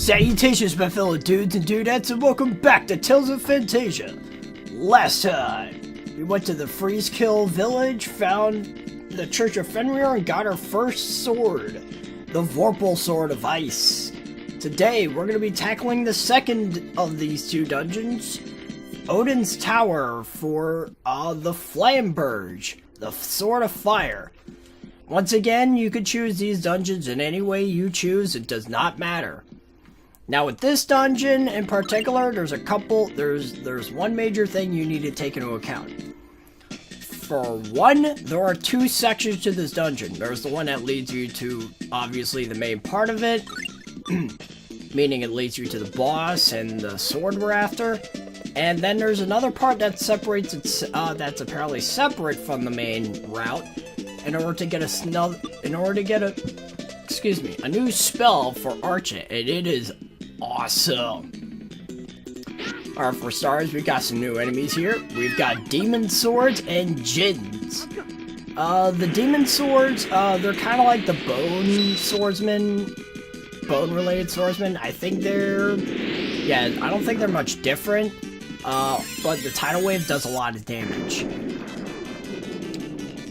Salutations, my fellow dudes and dudettes, and welcome back to Tales of Phantasia. Last time, we went to the Freezekill village, found the Church of Fenrir, and got our first sword, the Vorpal Sword of Ice. Today, we're going to be tackling the second of these two dungeons, Odin's Tower, for the Flamberge, the Sword of Fire. Once again, you could choose these dungeons in any way you choose, it does not matter. Now with this dungeon in particular, there's one major thing you need to take into account. For one, there are two sections to this dungeon. There's the one that leads you to, obviously, the main part of it, meaning it leads you to the boss and the sword we're after. And then there's another part that separates it, that's apparently separate from the main route, in order to get a new spell for Archer, and it is awesome. Alright, for starters, we got some new enemies here. We've got demon swords and djinns. The demon swords, they're kind of like the bone swordsmen, bone-related swordsmen. I think I don't think they're much different, but the tidal wave does a lot of damage.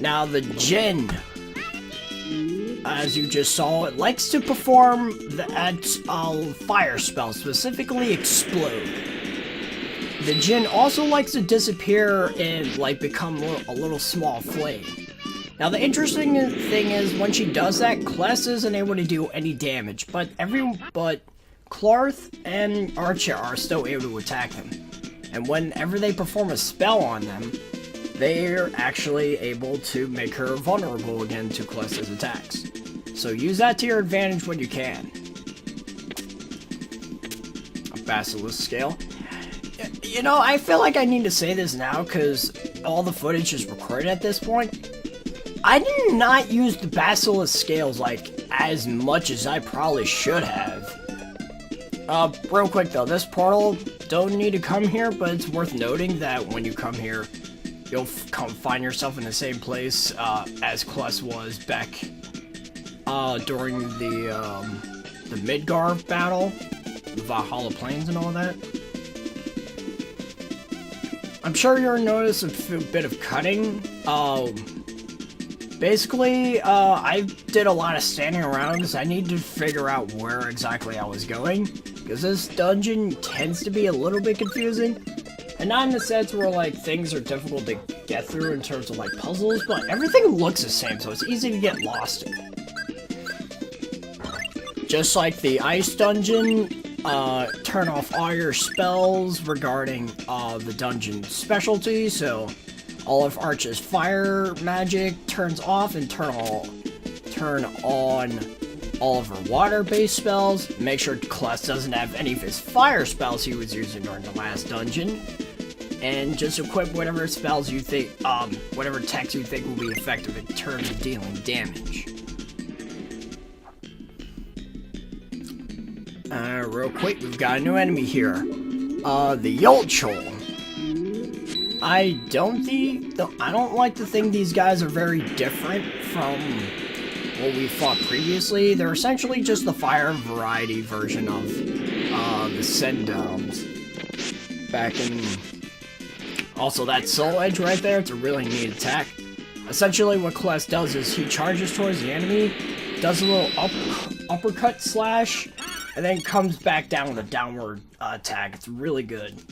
Now, the djinn, as you just saw, it likes to perform fire spells, specifically explode. The djinn also likes to disappear and become a little small flame. Now the interesting thing is, when she does that, Kless isn't able to do any damage, but Clarth and Archer are still able to attack them. And whenever they perform a spell on them, they're actually able to make her vulnerable again to Kless's attacks. So use that to your advantage when you can. A basilisk scale. You know, I feel like I need to say this now because all the footage is recorded at this point. I did not use the basilisk scales as much as I probably should have. Real quick though, this portal don't need to come here, but it's worth noting that when you come here, you'll find yourself in the same place as Kless was back during the Midgar battle, the Valhalla Plains and all that. I'm sure you'll notice a bit of cutting. Basically, I did a lot of standing around because I need to figure out where exactly I was going, because this dungeon tends to be a little bit confusing. And not in the sense where, things are difficult to get through in terms of, puzzles, but everything looks the same, so it's easy to get lost in. Just like the ice dungeon, turn off all your spells regarding, the dungeon specialty, so all of Archer's fire magic turns off, and turn on all of her water-based spells. Make sure Kless doesn't have any of his fire spells he was using during the last dungeon. And just equip whatever spells you think, whatever techs you think will be effective in terms of dealing damage. Real quick, we've got a new enemy here. The Yolchol. I don't like to think these guys are very different from what we fought previously. They're essentially just the fire variety version of, the Sendoms. Back in... Also, that Soul Edge right there, it's a really neat attack. Essentially, what Kless does is he charges towards the enemy, does a little uppercut slash, and then comes back down with a downward attack. It's really good.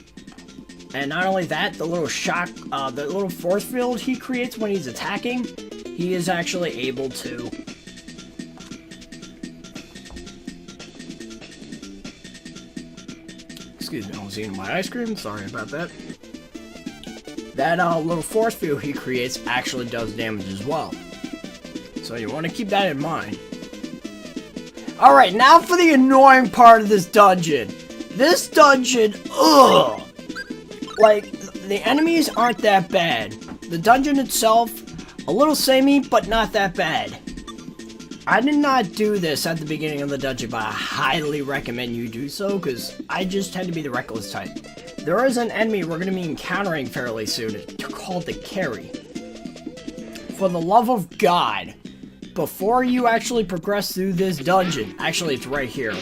And not only that, the little shock, the little force field he creates when he's attacking, he is actually able to... Excuse me, I was eating my ice cream, sorry about that. That little force field he creates actually does damage as well. So you want to keep that in mind. Alright, now for the annoying part of this dungeon. This dungeon, ugh! The enemies aren't that bad. The dungeon itself, a little samey, but not that bad. I did not do this at the beginning of the dungeon, but I highly recommend you do so, because I just tend to be the reckless type. There is an enemy we're going to be encountering fairly soon. It's called the Carry. For the love of God, before you actually progress through this dungeon, actually it's right here,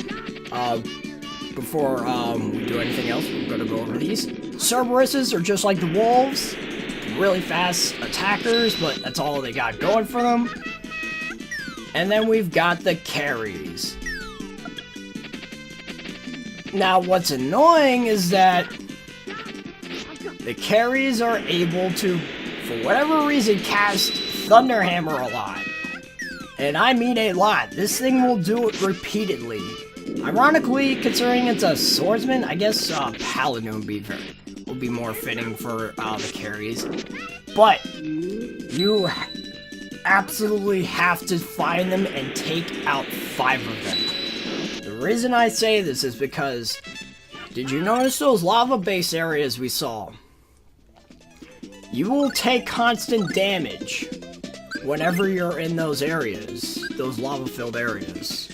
Before we do anything else, we're gonna go over these. Cerberuses are just like the wolves, really fast attackers, but that's all they got going for them. And then we've got the carries. Now, what's annoying is that the carries are able to, for whatever reason, cast Thunderhammer a lot. And I mean a lot. This thing will do it repeatedly. Ironically, considering it's a swordsman, I guess Paladin would be more fitting for the carries. But you absolutely have to find them and take out 5 of them. The reason I say this is because, did you notice those lava base areas we saw? You will take constant damage whenever you're in those areas, those lava-filled areas.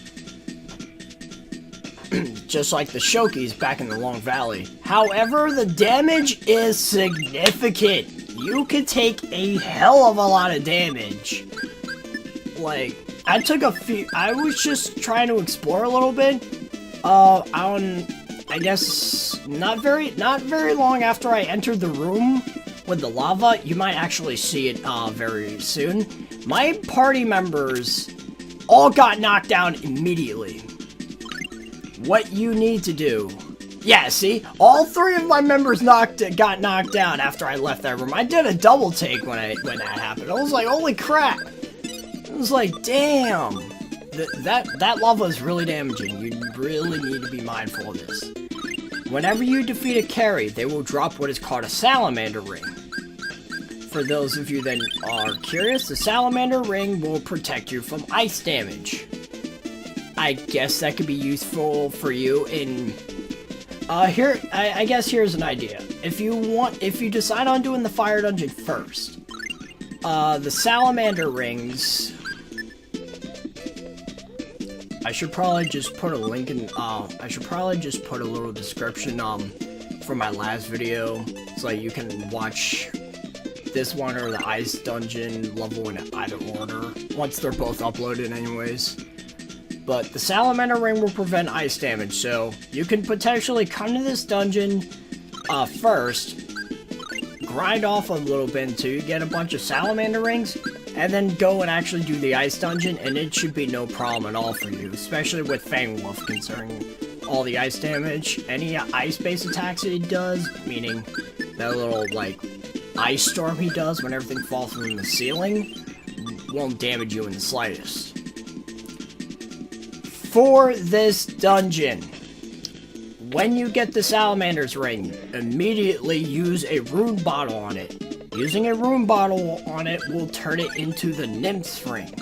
Just like the Shokis back in the Long Valley. However, the damage is significant. You could take a hell of a lot of damage. Like, I was just trying to explore a little bit. I guess not very long after I entered the room with the lava. You might actually see it very soon. My party members all got knocked down immediately. What you need to do... Yeah, see? All 3 of my members got knocked down after I left that room. I did a double take when that happened. I was like, holy crap! I was like, damn! That lava is really damaging. You really need to be mindful of this. Whenever you defeat a carry, they will drop what is called a salamander ring. For those of you that are curious, the salamander ring will protect you from ice damage. I guess that could be useful for you in... I guess here's an idea. If you decide on doing the fire dungeon first, the salamander rings... I should probably just put a link in, I should probably just put a little description, for my last video, so you can watch this one or the ice dungeon level in either order, once they're both uploaded anyways. But the salamander ring will prevent ice damage, so you can potentially come to this dungeon, first, grind off a little bit until you get a bunch of salamander rings, and then go and actually do the ice dungeon, and it should be no problem at all for you, especially with Fang Wolf, considering all the ice damage. Any ice-based attacks that he does, meaning that little, like, ice storm he does when everything falls from the ceiling, won't damage you in the slightest. For this dungeon, when you get the Salamander's Ring, immediately use a rune bottle on it. Using a rune bottle on it will turn it into the Nymph's Ring.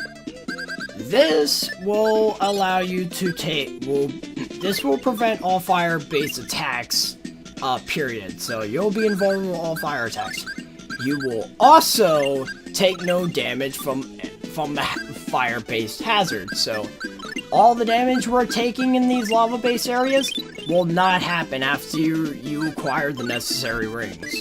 This will allow you to this will prevent all fire-based attacks, period. So you'll be invulnerable to all fire attacks. You will also take no damage from the fire-based hazard. So all the damage we're taking in these lava-based areas will not happen after you acquire the necessary rings.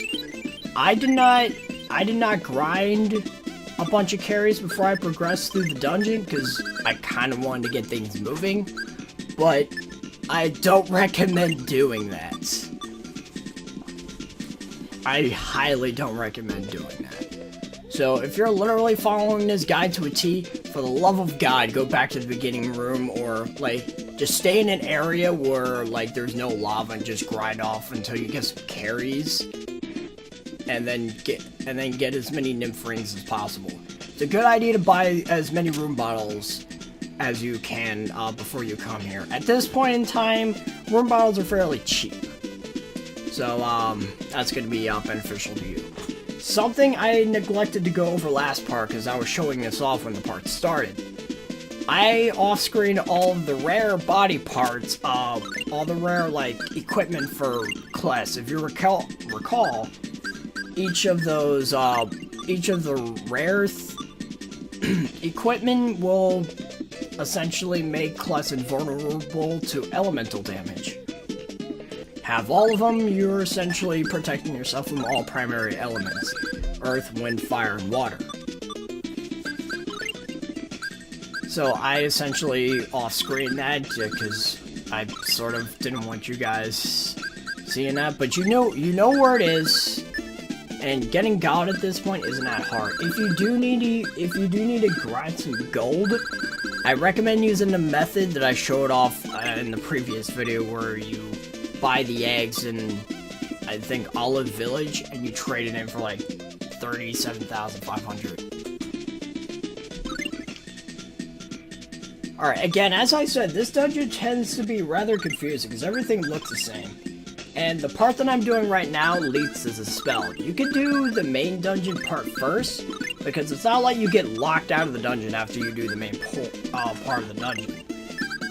I did not grind a bunch of carries before I progressed through the dungeon, because I kind of wanted to get things moving, but I don't recommend doing that. I highly don't recommend doing that. So if you're literally following this guide to a T, for the love of God, go back to the beginning room, or, like, just stay in an area where, like, there's no lava and just grind off until you get some carries. And then get as many nymph rings as possible. It's a good idea to buy as many rune bottles as you can before you come here. At this point in time, rune bottles are fairly cheap, so that's going to be beneficial to you. Something I neglected to go over last part, because I was showing this off when the part started. I off-screened all of the rare body parts, all the rare, like, equipment for class. If you recall, each of the rare equipment will essentially make Kless invulnerable to elemental damage. Have all of them, you're essentially protecting yourself from all primary elements: earth, wind, fire, and water. So I essentially off-screen that because I sort of didn't want you guys seeing that, but you know where it is, and getting gold at this point isn't that hard. If you do need to grind some gold, I recommend using the method that I showed off in the previous video, where you buy the eggs in, I think, Olive Village, and you trade it in for like 37,500. Alright, again, as I said, this dungeon tends to be rather confusing because everything looks the same. And the part that I'm doing right now leads to the spell. You can do the main dungeon part first, because it's not like you get locked out of the dungeon after you do the main part of the dungeon.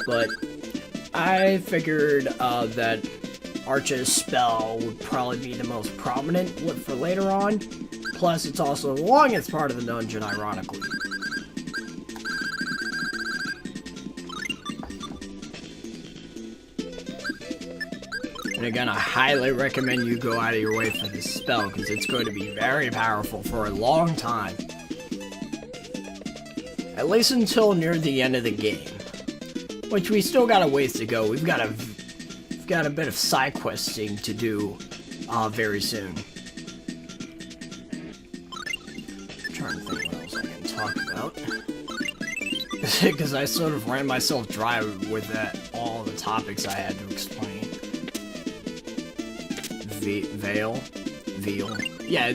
But I figured that Arch's spell would probably be the most prominent for later on. Plus, it's also the longest part of the dungeon, ironically. And again, I highly recommend you go out of your way for this spell, because it's going to be very powerful for a long time. At least until near the end of the game. Which we still got a ways to go. We've got a bit of side questing to do very soon. I'm trying to think what else I can talk about. Because I sort of ran myself dry with all the topics I had to explain. Veal. Yeah,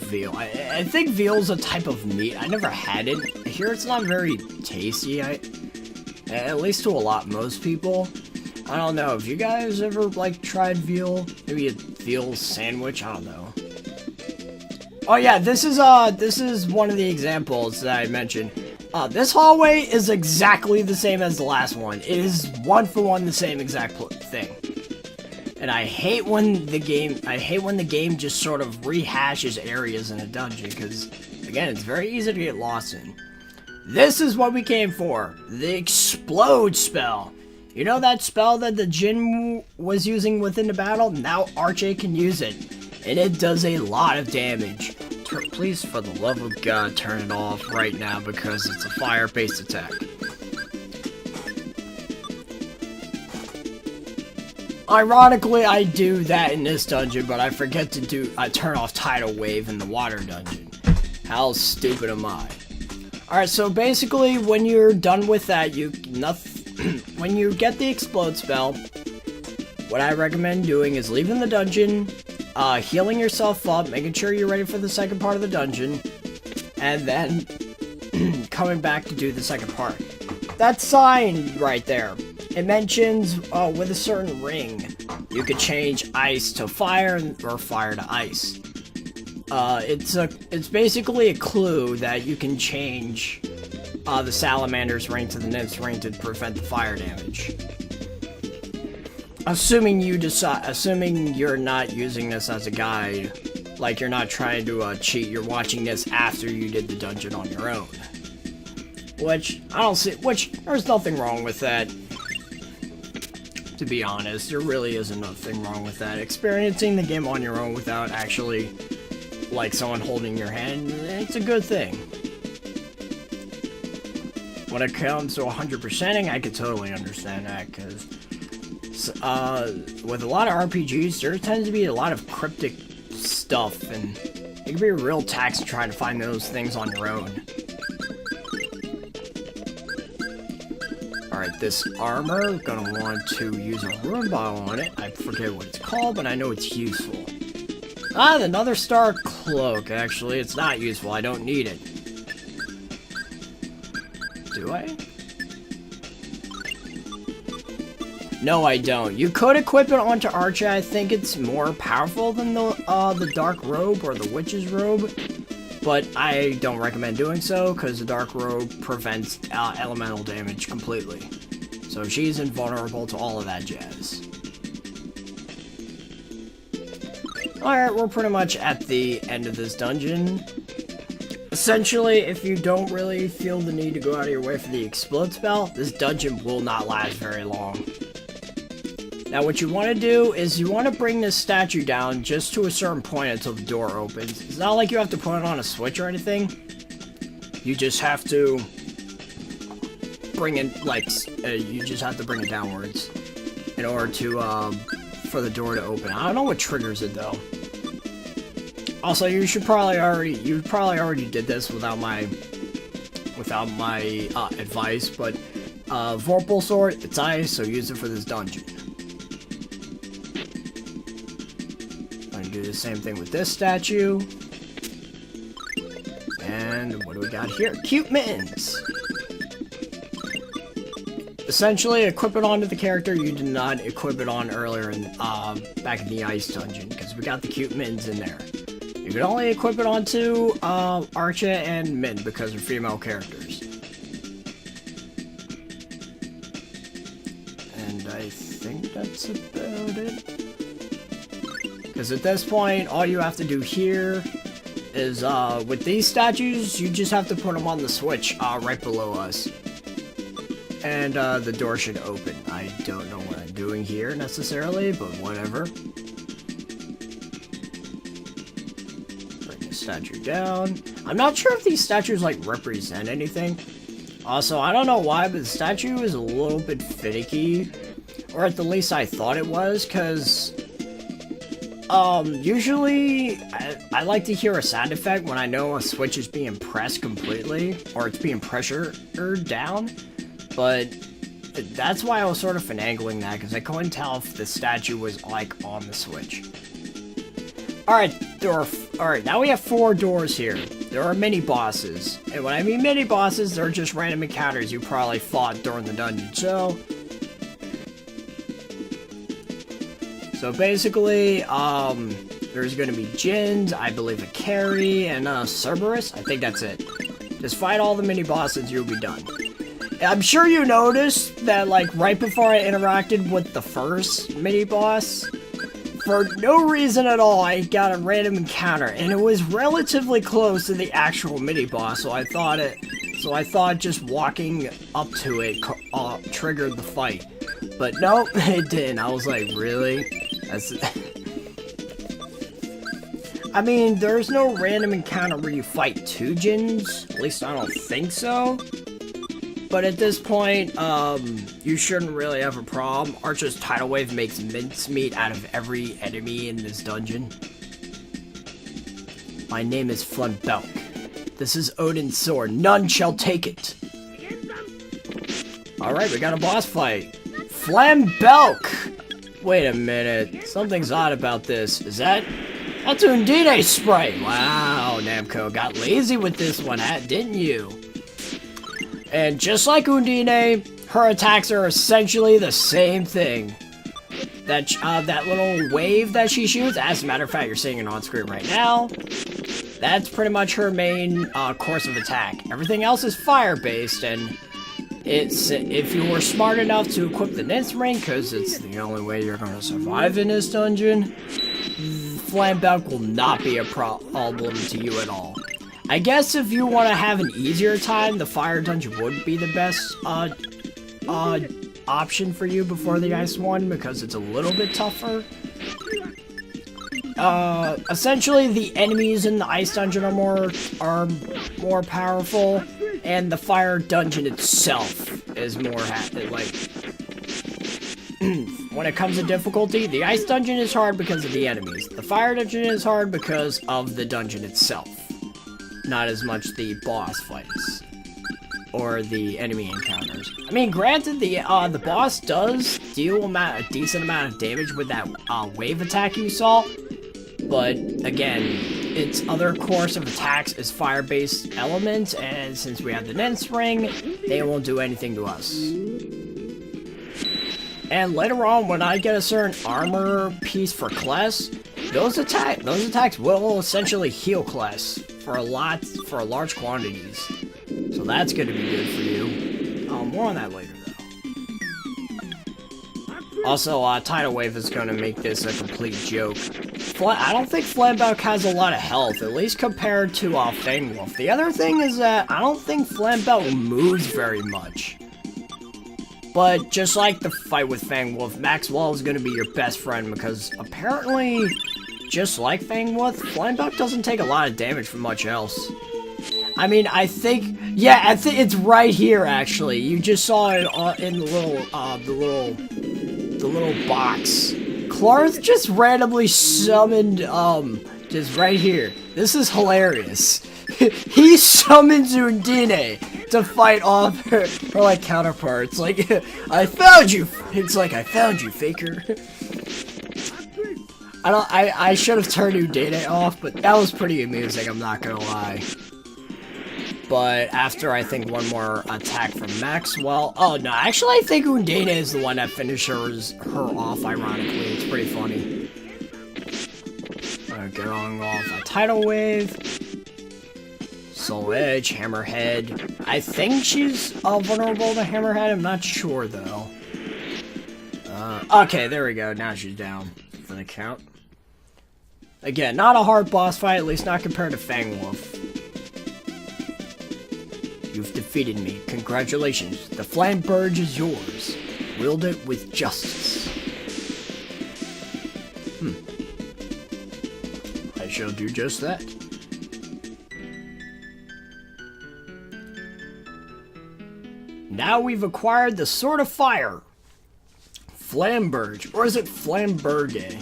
veal. I think veal's a type of meat. I never had it. I hear it's not very tasty. At least to most people. I don't know. Have you guys ever like tried veal? Maybe a veal sandwich. I don't know. Oh yeah, this is one of the examples that I mentioned. This hallway is exactly the same as the last one. It is one for one the same exact thing. And I hate when the game just sort of rehashes areas in a dungeon, because again, it's very easy to get lost in. This is what we came for. The explode spell. You know that spell that the Jinn was using within the battle? Now Archie can use it. And it does a lot of damage. Please, for the love of God, turn it off right now, because it's a fire-based attack. Ironically, I do that in this dungeon, but I forget to turn off Tidal Wave in the water dungeon. How stupid am I? Alright, so basically, when you're done with that, when you get the explode spell, what I recommend doing is leaving the dungeon, healing yourself up, making sure you're ready for the second part of the dungeon, and then coming back to do the second part. That sign right there, it mentions with a certain ring, you could change ice to fire or fire to ice. It's basically a clue that you can change the salamander's ring to the nymph's ring to prevent the fire damage. Assuming you're not using this as a guide, like you're not trying to cheat, you're watching this after you did the dungeon on your own. Which there's nothing wrong with that. To be honest, there really isn't nothing wrong with that. Experiencing the game on your own without actually, like, someone holding your hand, it's a good thing. When it comes to 100%ing, I could totally understand that, because with a lot of RPGs, there tends to be a lot of cryptic stuff, and it can be a real tax trying to find those things on your own. Alright, this armor, gonna want to use a rune bottle on it. I forget what it's called, but I know it's useful. Ah, the Another Star Cloak. Actually, it's not useful. I don't need it. Do I? No, I don't. You could equip it onto Archie. I think it's more powerful than the Dark Robe or the Witch's Robe. But I don't recommend doing so, because the Dark Robe prevents elemental damage completely. So she's invulnerable to all of that jazz. Alright, we're pretty much at the end of this dungeon. Essentially, if you don't really feel the need to go out of your way for the explode spell, this dungeon will not last very long. Now what you want to do is you want to bring this statue down just to a certain point until the door opens. It's not like you have to put it on a switch or anything. You just have to bring it, like, you just have to bring it downwards. in order to, for the door to open. I don't know what triggers it, though. Also, you probably already did this without my advice, but, Vorpal Sword, it's ice, so use it for this dungeon. I'm gonna do the same thing with this statue. And what do we got here? Cute mittens! Essentially, equip it onto the character you did not equip it on earlier in, back in the ice dungeon, because we got the cute mittens in there. You can only equip it onto, Archa and Min, because they're female characters. And I think that's about it. Because at this point, all you have to do here is, with these statues, you just have to put them on the switch, right below us. And, the door should open. I don't know what I'm doing here, necessarily, but whatever. Bring the statue down. I'm not sure if these statues, like, represent anything. Also, I don't know why, but the statue is a little bit finicky. Or at the least I thought it was, because... usually, I like to hear a sound effect when I know a switch is being pressed completely, or it's being pressured down, but that's why I was sort of finagling that, because I couldn't tell if the statue was, like, on the switch. Alright, now we have 4 doors here. There are mini-bosses, and when I mean mini-bosses, they're just random encounters you probably fought during the dungeon, so basically, there's gonna be Jins, I believe a Carry, and Cerberus. I think that's it. Just fight all the mini-bosses, you'll be done. I'm sure you noticed that, like, right before I interacted with the first mini-boss, for no reason at all, I got a random encounter, and it was relatively close to the actual mini-boss, so I thought just walking up to it triggered the fight. But nope, it didn't. I was like, really? I mean, there's no random encounter where you fight 2 Jins. At least I don't think so. But at this point, you shouldn't really have a problem. Archer's Tidal Wave makes mincemeat out of every enemy in this dungeon. My name is Flunbelk. This is Odin's sword. None shall take it. Alright, we got a boss fight. Flambelk! Wait a minute. Something's odd about this. That's Undine's sprite! Wow, Namco got lazy with this one, didn't you? And just like Undine, her attacks are essentially the same thing. That little wave that she shoots, as a matter of fact, you're seeing it on screen right now. That's pretty much her main course of attack. Everything else is fire-based, and if you were smart enough to equip the Nest Ring, because it's the only way you're going to survive in this dungeon, Flambelk will not be a problem to you at all. I guess if you want to have an easier time, the fire dungeon would be the best option for you before the ice one, because it's a little bit tougher. Essentially, the enemies in the ice dungeon are more powerful, and the fire dungeon itself is more like. When it comes to difficulty, the ice dungeon is hard because of the enemies. The fire dungeon is hard because of the dungeon itself. Not as much the boss fights or the enemy encounters. I mean, granted, the boss does deal a decent amount of damage with that wave attack you saw, but again, its other course of attacks is fire-based elements, and since we have the Nest Ring, they won't do anything to us. And later on, when I get a certain armor piece for Kless, those attacks will essentially heal Kless for large quantities. So that's going to be good for you. More on that later, though. Also, Tidal Wave is going to make this a complete joke. I don't think Flambelk has a lot of health, at least compared to Fangwolf. The other thing is that I don't think Flambelk moves very much. But just like the fight with Fangwolf, Maxwell is going to be your best friend, because apparently, just like Fangwolf, Flambelk doesn't take a lot of damage from much else. I mean, I think it's right here, actually. You just saw it in the the little box. Clarth just randomly summoned, just right here. This is hilarious. He summons Undine to fight off her like counterparts. Like, I found you. It's like, I found you, faker. I should have turned Undine off, but that was pretty amusing, I'm not gonna lie. But after, I think, one more attack from Maxwell... Oh, no, actually, I think Undine is the one that finishes her off, ironically. It's pretty funny. Going off a Tidal Wave. Soul Edge, Hammerhead. I think she's vulnerable to Hammerhead. I'm not sure, though. Okay, there we go. Now she's down for the count. Again, not a hard boss fight, at least not compared to Fang Wolf. You've defeated me. Congratulations. The Flamberge is yours. Wield it with justice. I shall do just that. Now we've acquired the Sword of Fire. Flamberge. Or is it Flamberge?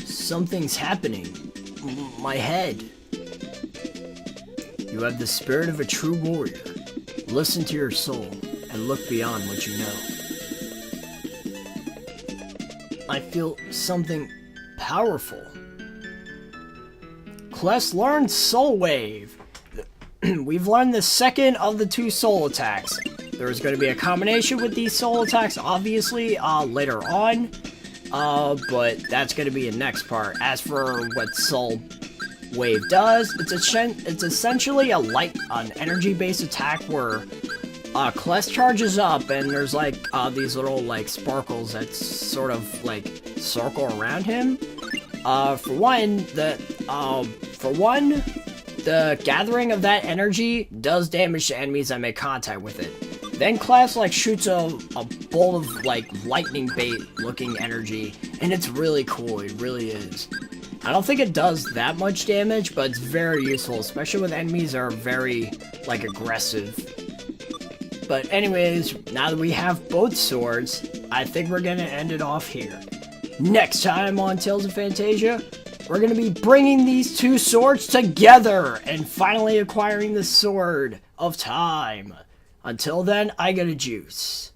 Something's happening. My head. You have the spirit of a true warrior. Listen to your soul and look beyond what you know. I feel something powerful. Quest learned Soul Wave. We've learned the second of the 2 soul attacks. There's going to be a combination with these soul attacks, obviously, later on. But that's going to be the next part. As for what Soul Wave does, it's essentially an energy-based attack where Kless charges up and there's like these little like sparkles that sort of like circle around him. For one, the gathering of that energy does damage to enemies that make contact with it. Then Kless like shoots a bolt of like lightning bait looking energy, and it's really cool. It really is. I don't think it does that much damage, but it's very useful, especially when enemies are very, like, aggressive. But anyways, now that we have both swords, I think we're gonna end it off here. Next time on Tales of Phantasia, we're gonna be bringing these 2 swords together and finally acquiring the Sword of Time. Until then, I got a juice.